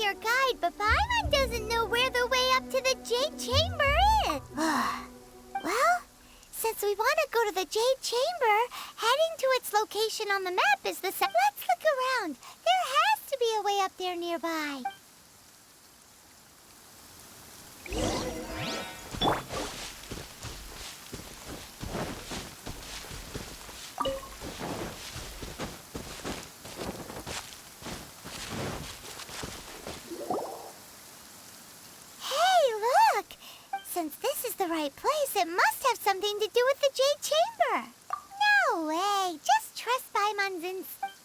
your guide, but Paimon doesn't know where the way up to the Jade Chamber is. Well, since we want to go to the Jade Chamber, heading to its location on the map is the Let's look around. There has to be a way up there nearby. Since this is the right place, it must have something to do with the Jade Chamber. No way. Just trust Paimon's instinct.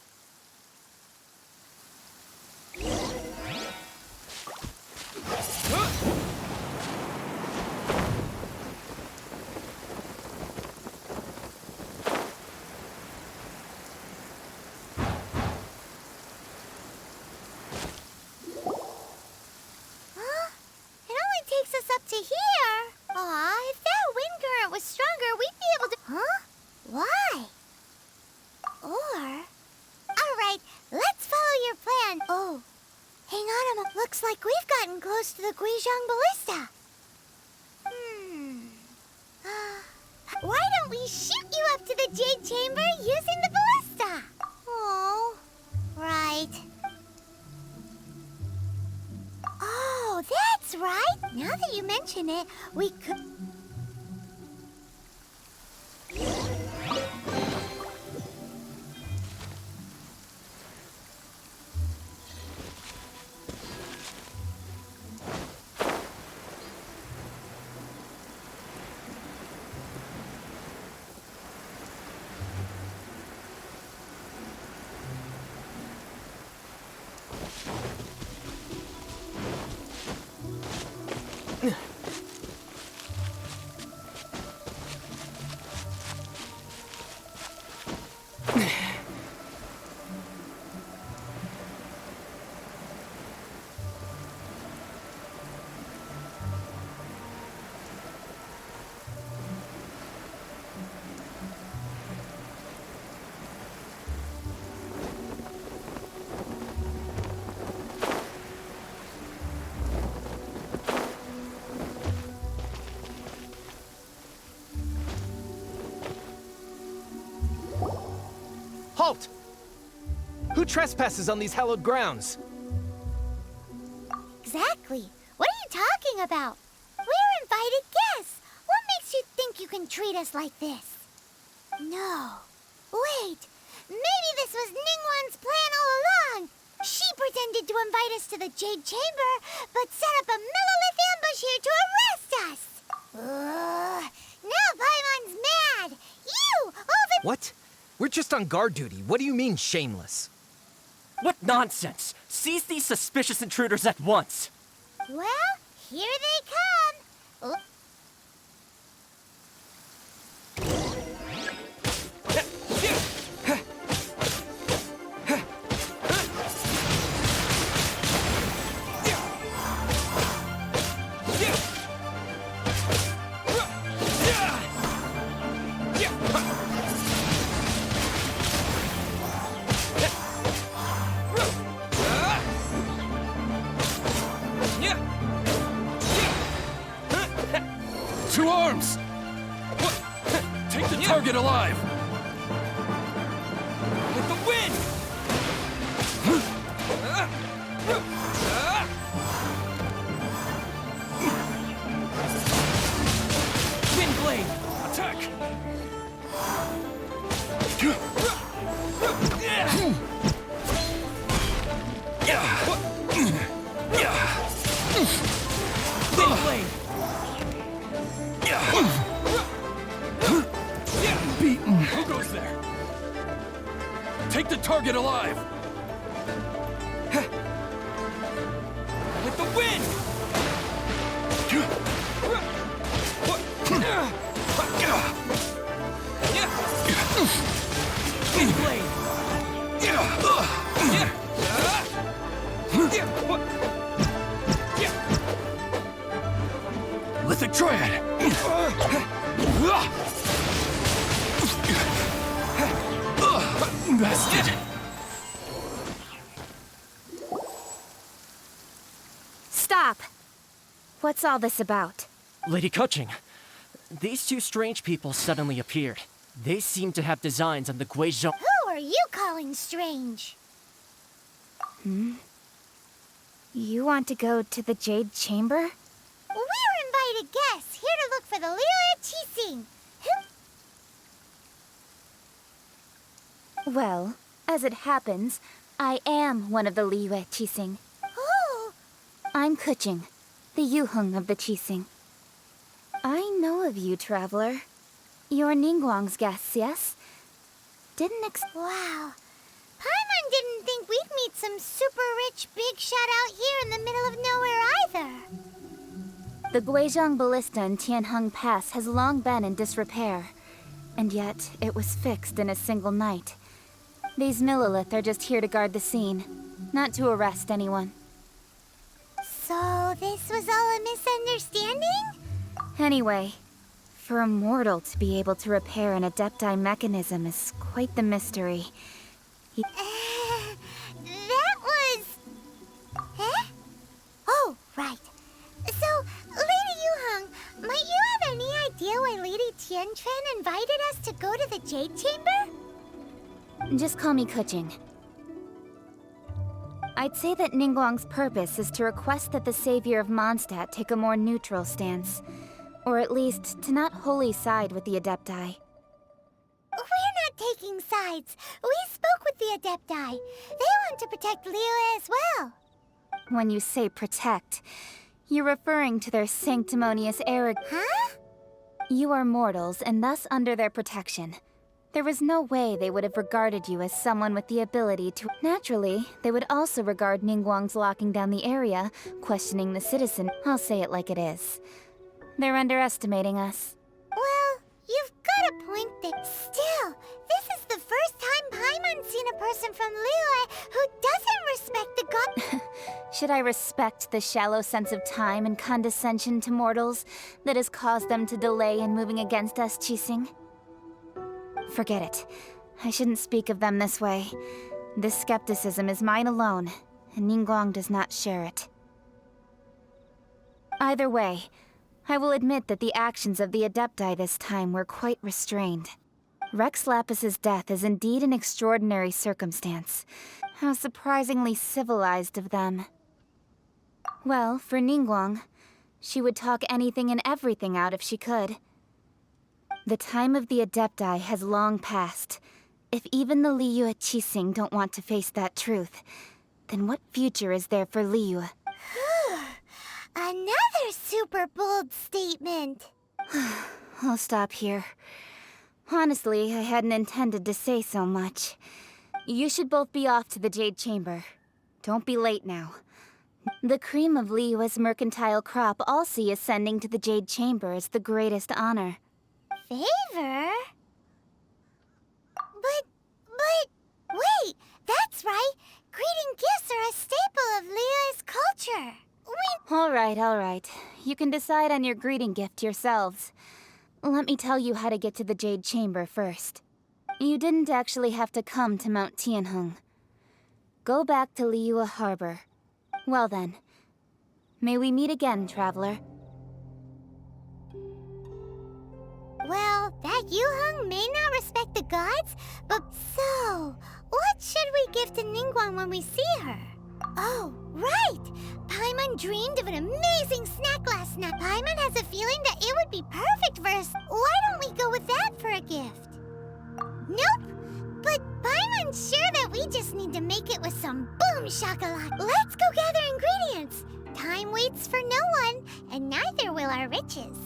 Up to here. Aw, if that wind current was stronger, we'd be able to... Huh? Why? Or... Alright, let's follow your plan. Oh, hang on a moment. Looks like we've gotten close to the Guizhong Ballista. Why don't we shoot you up to the Jade Chamber using the ballista? Oh, right. Oh, that's right. Now that you mention it, we could... Halt! Who trespasses on these hallowed grounds? Exactly. What are you talking about? We're invited guests. What makes you think you can treat us like this? No. Wait. Maybe this was Ningguang's plan all along. She pretended to invite us to the Jade Chamber, but set up a Millilith ambush here to arrest us. Now Paimon's mad. You, over... What? We're just on guard duty. What do you mean, shameless? What nonsense! Seize these suspicious intruders at once! Well, here they come. Oh. To arms! Take the target alive! With the wind! Wind blade! Attack! Wind blade! Beaten. Who goes there? Take the target alive! With the wind! Wind blade! Lithic Triad! Bastard! What's all this about? Lady Kuching, these two strange people suddenly appeared. They seem to have designs on the Guizhou. Who are you calling strange? You want to go to the Jade Chamber? We're invited guests here to look for the Liu Qixing. Well, as it happens, I am one of the Liu Qixing. Oh, I'm Kuching, the Yuheng of the Qixing. I know of you, traveler. You're Ningguang's guests, yes? wow. Paimon didn't think we'd meet some super rich big shot out here in the middle of nowhere either. The Guizhong Ballista in Tianheng Pass has long been in disrepair, and yet it was fixed in a single night. These Millilith are just here to guard the scene, not to arrest anyone. So this was all a misunderstanding? Anyway, for a mortal to be able to repair an Adepti mechanism is quite the mystery. That was... Huh? Oh, right. So, Lady Yuheng, might you have any idea why Lady Tianquan invited us to go to the Jade Chamber? Just call me Kuching. I'd say that Ningguang's purpose is to request that the savior of Mondstadt take a more neutral stance. Or at least, to not wholly side with the Adepti. We're not taking sides. We spoke with the Adepti. They want to protect Liyue as well. When you say protect, you're referring to their sanctimonious arrogance. Huh? You are mortals, and thus under their protection. There was no way they would have regarded you as someone with the ability to... Naturally, they would also regard Ningguang's locking down the area, questioning the citizen. I'll say it like it is. They're underestimating us. Well, you've got a point there. Still, this is the first time Paimon's seen a person from Liyue who doesn't respect the god... Should I respect the shallow sense of time and condescension to mortals that has caused them to delay in moving against us, Qixing? Forget it. I shouldn't speak of them this way. This skepticism is mine alone, and Ningguang does not share it. Either way, I will admit that the actions of the Adepti this time were quite restrained. Rex Lapis's death is indeed an extraordinary circumstance. How surprisingly civilized of them. Well, for Ningguang, she would talk anything and everything out if she could. The time of the Adepti has long passed. If even the Liu Qixing don't want to face that truth, then what future is there for Liu? Another super bold statement. I'll stop here. Honestly, I hadn't intended to say so much. You should both be off to the Jade Chamber. Don't be late now. The cream of Liyue's mercantile crop all see ascending to the Jade Chamber as the greatest honor. Favor? But, wait, that's right. Greeting gifts are a staple of Liyue's culture. All right. You can decide on your greeting gift yourselves. Let me tell you how to get to the Jade Chamber first. You didn't actually have to come to Mount Tianheng. Go back to Liyue Harbor. Well then, may we meet again, traveler. Well, that Yuheng may not respect the gods, but so, what should we give to Ningguang when we see her? Oh, right! Paimon dreamed of an amazing snack last night. Paimon has a feeling that it would be perfect for us. Why don't we go with that for a gift? Nope! But Paimon's sure that we just need to make it with some boom shakalaka. Let's go gather ingredients! Time waits for no one, and neither will our riches.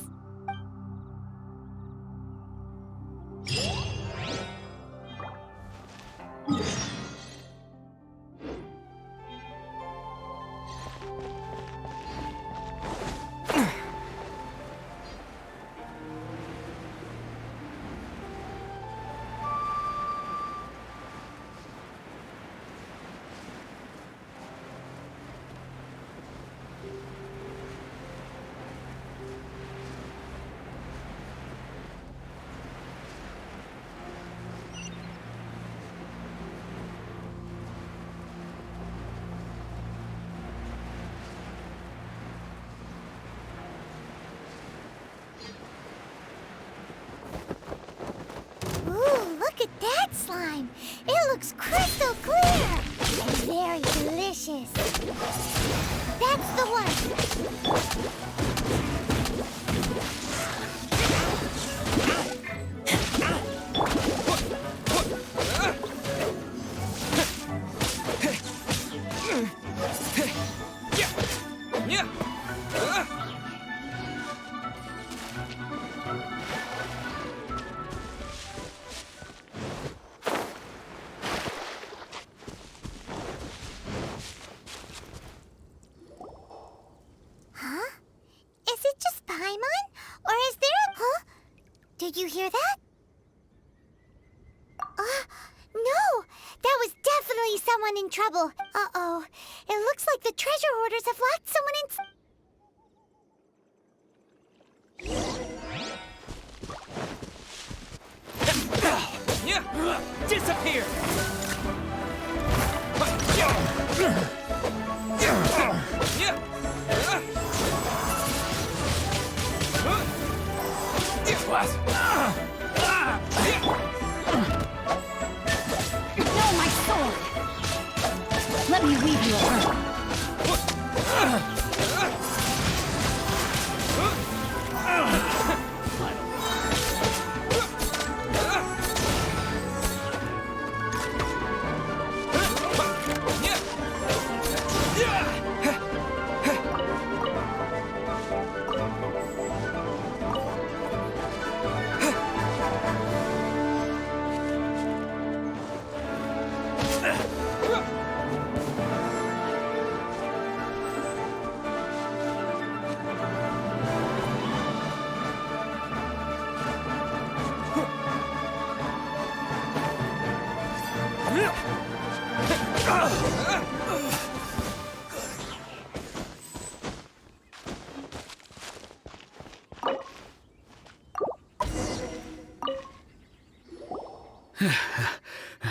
slime. It looks crystal clear and very delicious. That's the one. Is it just Paimon? Or is there a... Huh? Did you hear that? No! That was definitely someone in trouble. Uh-oh. It looks like the treasure hoarders have locked someone in... Disappear! No, my sword! Let me leave you alone.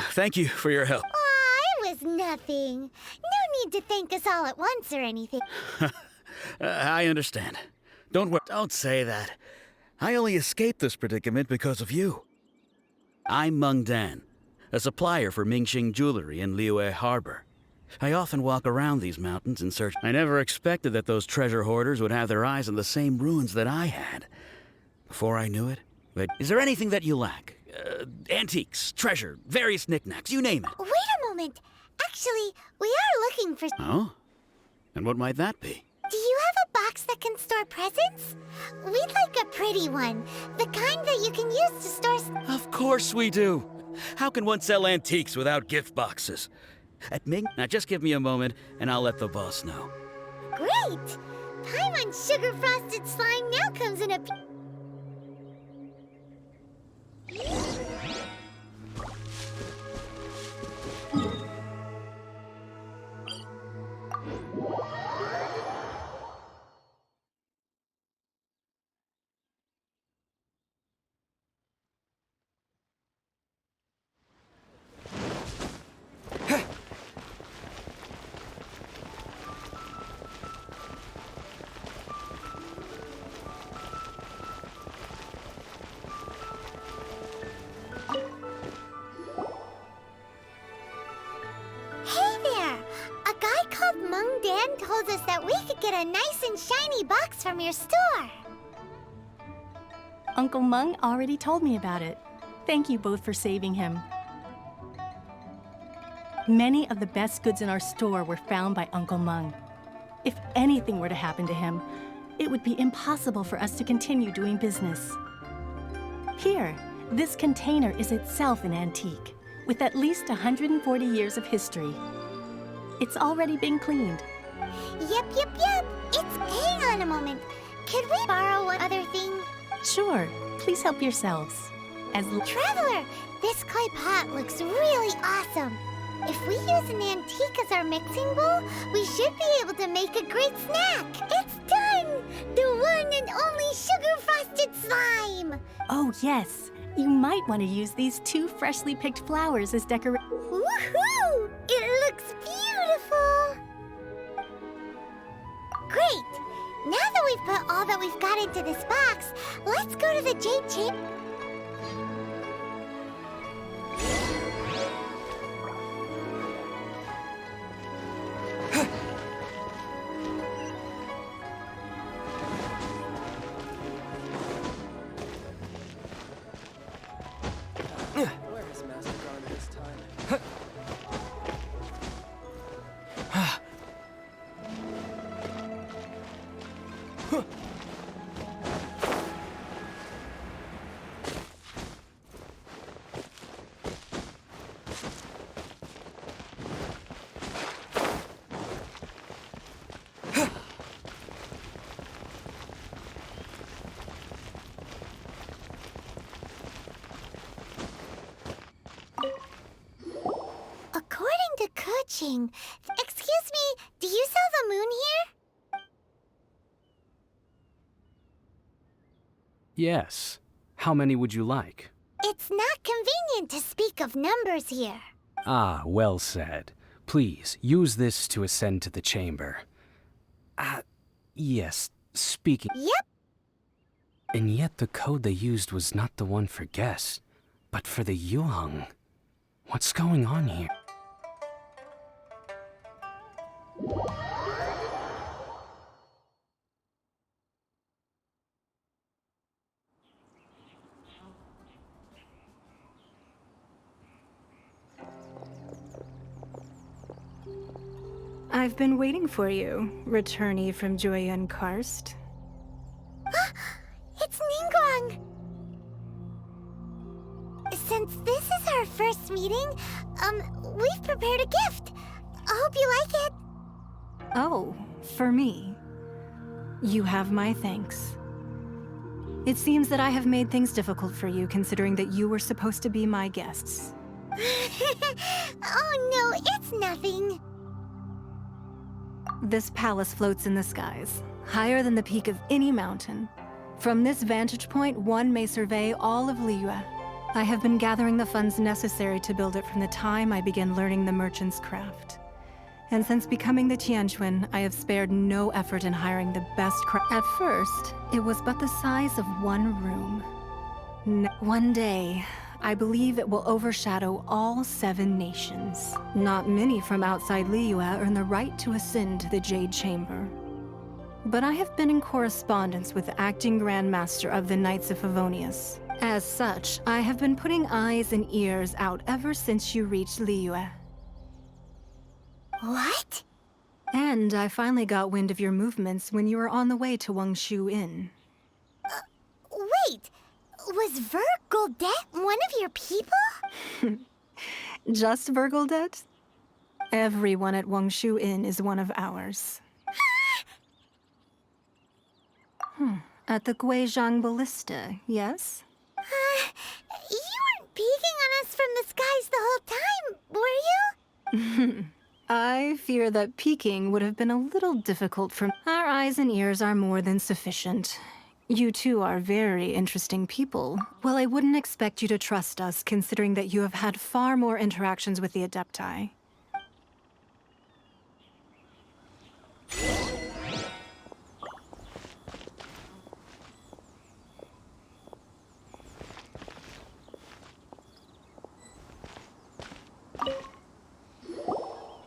Thank you for your help. Aw, it was nothing. No need to thank us all at once or anything. I understand. Don't worry. Don't say that. I only escaped this predicament because of you. I'm Meng Dan, a supplier for Mingxing Jewelry in Liyue Harbor. I often walk around these mountains in search. I never expected that those treasure hoarders would have their eyes on the same ruins that I had. Before I knew it, is there anything that you lack? Antiques, treasure, various knickknacks, you name it. Wait a moment. Actually, we are looking for... Oh? And what might that be? Do you have a box that can store presents? We'd like a pretty one. The kind that you can use to store... Of course we do. How can one sell antiques without gift boxes? At Ming, now just give me a moment and I'll let the boss know. Great! Paimon's sugar frosted slime now comes in a... Meng Dan told us that we could get a nice and shiny box from your store. Uncle Meng already told me about it. Thank you both for saving him. Many of the best goods in our store were found by Uncle Meng. If anything were to happen to him, it would be impossible for us to continue doing business. Here, this container is itself an antique, with at least 140 years of history. It's already been cleaned. Yep. Hang on a moment. Could we borrow one other thing? Sure. Please help yourselves. Traveler, this clay pot looks really awesome. If we use an antique as our mixing bowl, we should be able to make a great snack. It's done! The one and only sugar-frosted slime! Oh, yes. You might want to use these 2 freshly picked flowers as decoration. Woohoo! It looks beautiful! Great! Now that we've put all that we've got into this box, let's go to the Jade Chamber. According to Kuching, excuse me, do you sell the moon here? Yes. How many would you like? It's not convenient to speak of numbers here. Ah, well said. Please, use this to ascend to the chamber. Yes, speaking... Yep. And yet the code they used was not the one for guess, but for the Yuheng. What's going on here? I've been waiting for you, returnee from Joyun Karst. It's Ningguang! Since this is our first meeting, we've prepared a gift. I hope you like it. Oh, for me. You have my thanks. It seems that I have made things difficult for you, considering that you were supposed to be my guests. Oh no, it's nothing. This palace floats in the skies, higher than the peak of any mountain. From this vantage point, one may survey all of Liyue. I have been gathering the funds necessary to build it from the time I began learning the merchant's craft. And since becoming the Tianquan, I have spared no effort in hiring the best craft. At first, it was but the size of one room. One day, I believe it will overshadow all 7 nations. Not many from outside Liyue earn the right to ascend to the Jade Chamber. But I have been in correspondence with the acting Grand Master of the Knights of Favonius. As such, I have been putting eyes and ears out ever since you reached Liyue. What? And I finally got wind of your movements when you were on the way to Wangshu Inn. Wait, was Vergoldet one of your people? Just Vergoldet? Everyone at Wangshu Inn is one of ours. At the Guizhang Ballista, yes? You weren't peeking on us from the skies the whole time, were you? I fear that peeking would have been a little difficult for... Our eyes and ears are more than sufficient. You two are very interesting people. Well, I wouldn't expect you to trust us, considering that you have had far more interactions with the Adepti.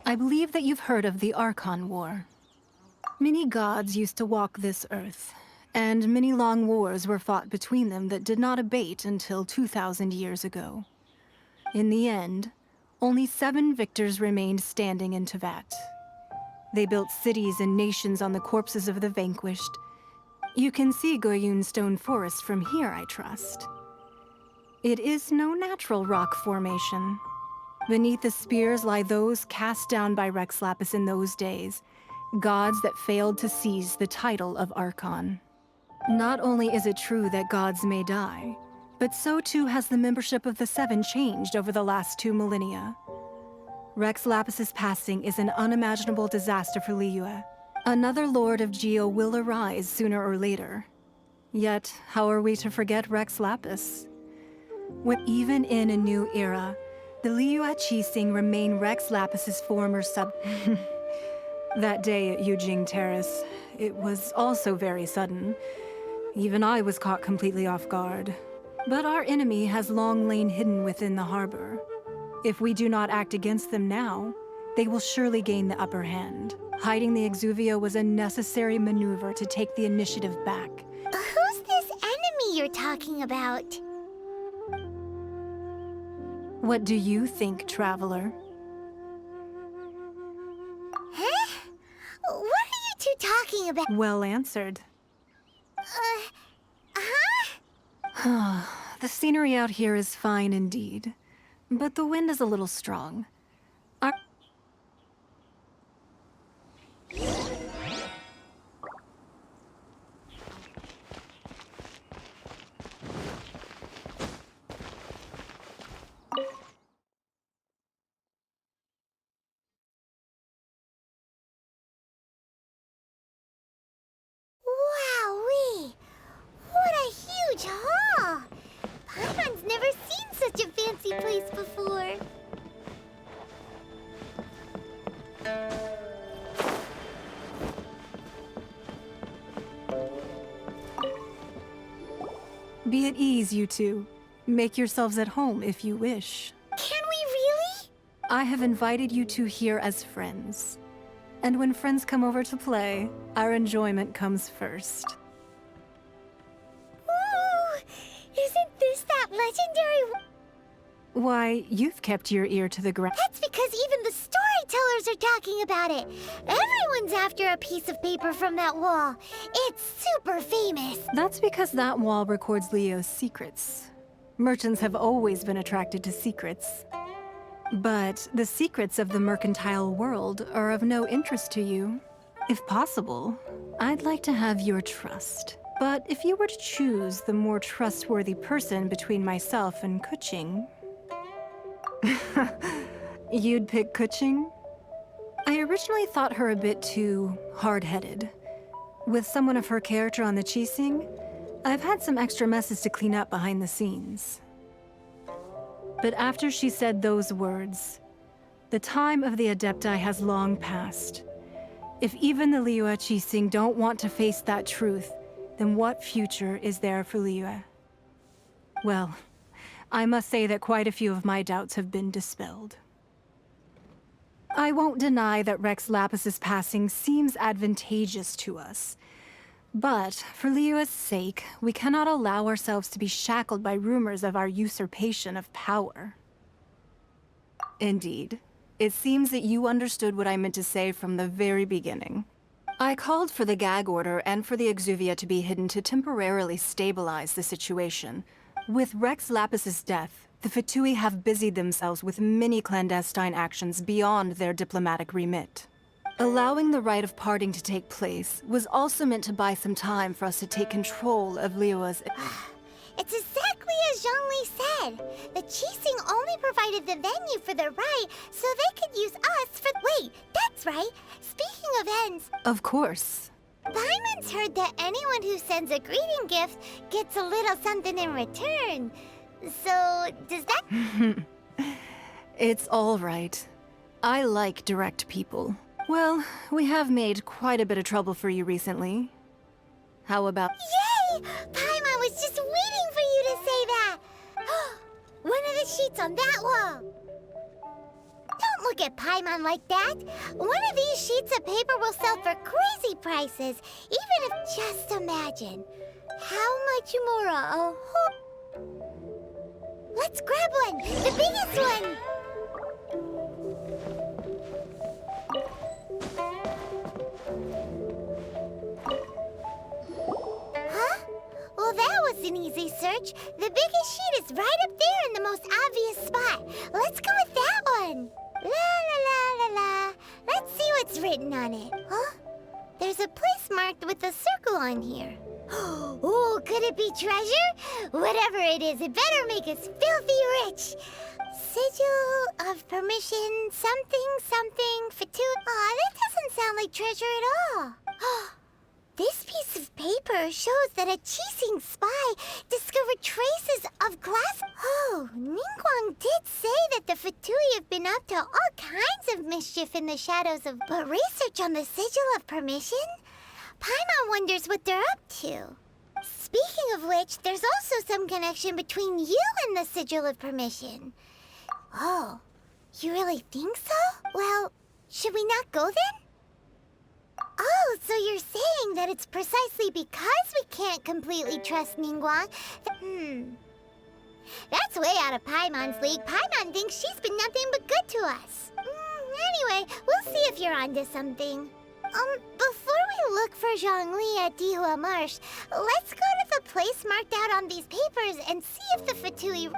I believe that you've heard of the Archon War. Many gods used to walk this earth, and many long wars were fought between them that did not abate until 2,000 years ago. In the end, only 7 victors remained standing in Teyvat. They built cities and nations on the corpses of the vanquished. You can see Goyun Stone Forest from here, I trust. It is no natural rock formation. Beneath the spears lie those cast down by Rex Lapis in those days, gods that failed to seize the title of Archon. Not only is it true that gods may die, but so too has the membership of the 7 changed over the last 2 millennia. Rex Lapis's passing is an unimaginable disaster for Liyue. Another Lord of Geo will arise sooner or later. Yet, how are we to forget Rex Lapis? When even in a new era, the Liyue Qixing remain Rex Lapis's former sub... That day at Yujing Terrace, it was also very sudden. Even I was caught completely off guard. But our enemy has long lain hidden within the harbor. If we do not act against them now, they will surely gain the upper hand. Hiding the Exuvio was a necessary maneuver to take the initiative back. Who's this enemy you're talking about? What do you think, Traveler? Huh? What are you two talking about? Well answered. Huh? The scenery out here is fine indeed, but the wind is a little strong. Wowee! What a huge hall! Paimon's never seen such a fancy place before. Be at ease, you two. Make yourselves at home if you wish. Can we really? I have invited you two here as friends. And when friends come over to play, our enjoyment comes first. Ooh! Isn't this that legendary... Why, you've kept your ear to the ground. That's because even the storytellers are talking about it. Everyone's after a piece of paper from that wall. It's super famous. That's because that wall records Leo's secrets. Merchants have always been attracted to secrets. But the secrets of the mercantile world are of no interest to you. If possible, I'd like to have your trust. But if you were to choose the more trustworthy person between myself and Kuching... You'd pick Kuching? I originally thought her a bit too hard-headed. With someone of her character on the Qixing, I've had some extra messes to clean up behind the scenes. But after she said those words, the time of the Adepti has long passed. If even the Liyue Qixing don't want to face that truth, then what future is there for Liyue? Well, I must say that quite a few of my doubts have been dispelled. I won't deny that Rex Lapis's passing seems advantageous to us. But, for Liyue's sake, we cannot allow ourselves to be shackled by rumors of our usurpation of power. Indeed. It seems that you understood what I meant to say from the very beginning. I called for the gag order and for the exuvia to be hidden to temporarily stabilize the situation. With Rex Lapis's death, the Fatui have busied themselves with many clandestine actions beyond their diplomatic remit. Allowing the rite of parting to take place was also meant to buy some time for us to take control of Liyue's... It's exactly as Zhongli said. The Qixing only provided the venue for the rite so they could use us for... Wait, that's right. Speaking of ends... Of course. Paimon's heard that anyone who sends a greeting gift gets a little something in return. So, does that... It's all right. I like direct people. Well, we have made quite a bit of trouble for you recently. How about... Yay! Paimon was just waiting for you to say that! One of the sheets on that wall! Don't look at Paimon like that! One of these sheets of paper will sell for crazy prices, even if... Just imagine. How much more a whole... Let's grab one! The biggest one! Well, that was an easy search. The biggest sheet is right up there in the most obvious spot. Let's go with that one. La la la la la. Let's see what's written on it. Huh? There's a place marked with a circle on here. Oh, could it be treasure? Whatever it is, it better make us filthy rich. Sigil of permission, something, fatu... Aw, that doesn't sound like treasure at all. This piece of paper shows that a Qixing spy discovered traces of glass... Oh, Ningguang did say that the Fatui have been up to all kinds of mischief in the shadows of... But research on the Sigil of Permission? Paimon wonders what they're up to. Speaking of which, there's also some connection between you and the Sigil of Permission. Oh, you really think so? Well, should we not go then? Oh, so you're saying that it's precisely because we can't completely trust Ningguang That's way out of Paimon's league. Paimon thinks she's been nothing but good to us. Anyway, we'll see if you're onto something. Before we look for Zhongli at Dihua Marsh, let's go to the place marked out on these papers and see if the Fatui...